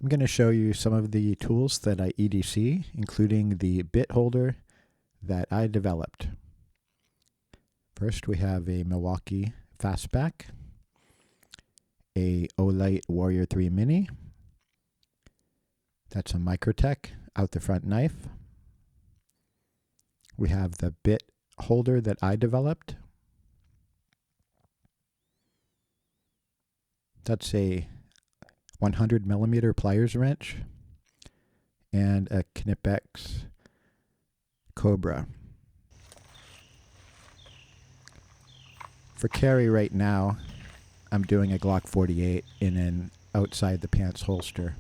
I'm going to show you some of the tools that I EDC, including the bit holder that I developed. First, we have a Milwaukee Fastback, a Olight Warrior 3 Mini. That's a Microtech out the front knife. We have the bit holder that I developed. That's a 100 millimeter pliers wrench and a Knipex Cobra. For carry right now, I'm doing a Glock 48 in an outside the pants holster.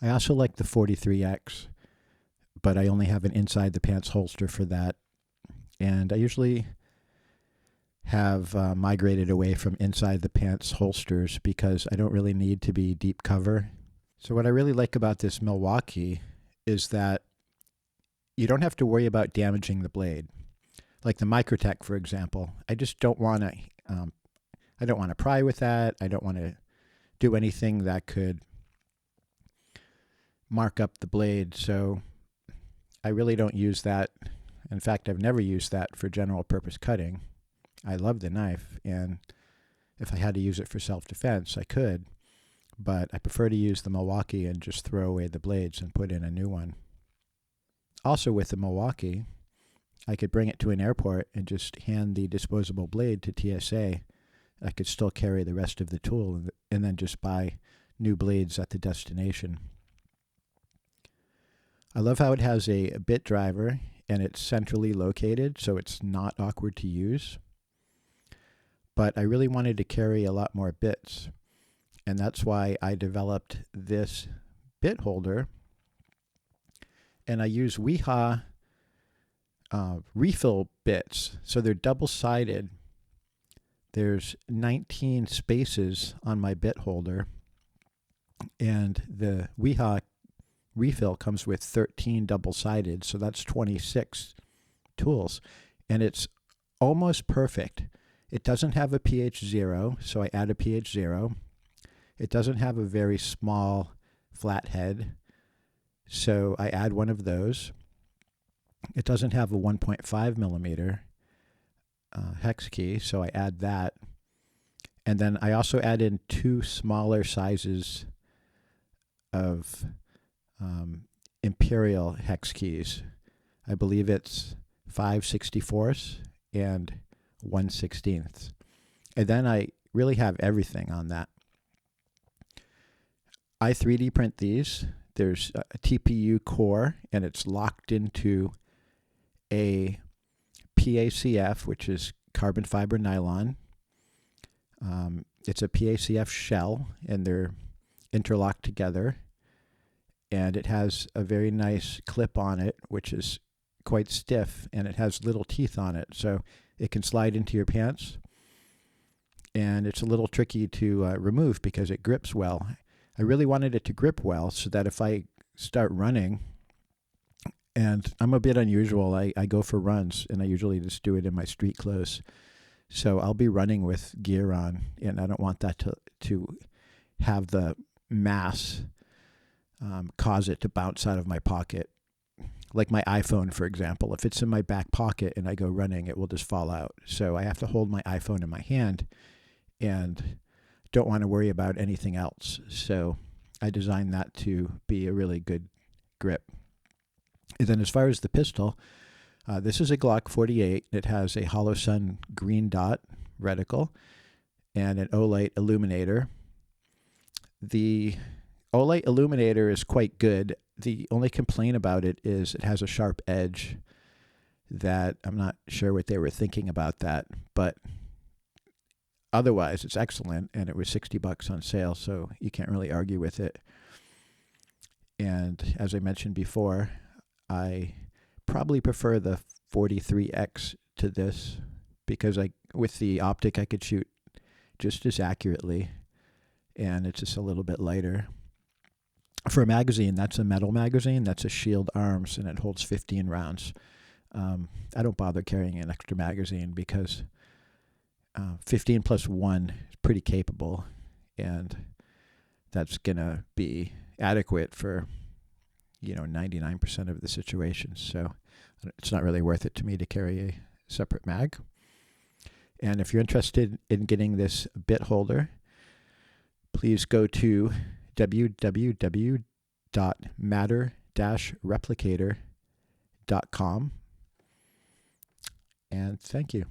I also like the 43X, but I only have an inside the pants holster for that. And I usually have migrated away from inside the pants holsters because I don't really need to be deep cover. So what I really like about this Milwaukee is that you don't have to worry about damaging the blade. Like the Microtech, for example, I just don't want to, I don't want to pry with that. I don't want to do anything that could mark up the blade. So I really don't use that. In fact, I've never used that for general purpose cutting. I love the knife, and if I had to use it for self-defense, I could, but I prefer to use the Milwaukee and just throw away the blades and put in a new one. Also with the Milwaukee, I could bring it to an airport and just hand the disposable blade to TSA. I could still carry the rest of the tool and then just buy new blades at the destination. I love how it has a bit driver and it's centrally located, so it's not awkward to use. But I really wanted to carry a lot more bits, and that's why I developed this bit holder. And I use Wiha refill bits, so they're double-sided. There's 19 spaces on my bit holder, and the Wiha refill comes with 13 double-sided, so that's 26 tools, and it's almost perfect. It doesn't have a pH 0, so I add a pH 0. It doesn't have a very small flathead, so I add one of those. It doesn't have a 1.5 millimeter hex key, so I add that. And then I also add in two smaller sizes of imperial hex keys. I believe it's 5/64 and 1/16. And then I really have everything on that. I 3D print these. There's a TPU core, and it's locked into a PACF, which is carbon fiber nylon. It's a PACF shell, and they're interlocked together. And it has a very nice clip on it, which is quite stiff, and it has little teeth on it, so it can slide into your pants. And it's a little tricky to remove because it grips well. I really wanted it to grip well so that if I start running, and I'm a bit unusual, I go for runs, and I usually just do it in my street clothes. So I'll be running with gear on, and I don't want that to have the mass cause it to bounce out of my pocket. Like my iPhone, for example, if it's in my back pocket and I go running, it will just fall out. So I have to hold my iPhone in my hand and don't want to worry about anything else. So I designed that to be a really good grip. And then as far as the pistol, this is a Glock 48. It has a Hollow Sun green dot reticle and an Olight illuminator. The Olight illuminator is quite good. The only complaint about it is it has a sharp edge that I'm not sure what they were thinking about that, but otherwise it's excellent, and it was $60 on sale, so you can't really argue with it. And as I mentioned before, I probably prefer the 43X to this because with the optic I could shoot just as accurately, and it's just a little bit lighter. For a magazine, that's a metal magazine. That's a Shield Arms, and it holds 15 rounds. I don't bother carrying an extra magazine because 15 plus 1 is pretty capable, and that's going to be adequate for 99% of the situations. So it's not really worth it to me to carry a separate mag. And if you're interested in getting this bit holder, please go to www.matter-replicator.com. And thank you.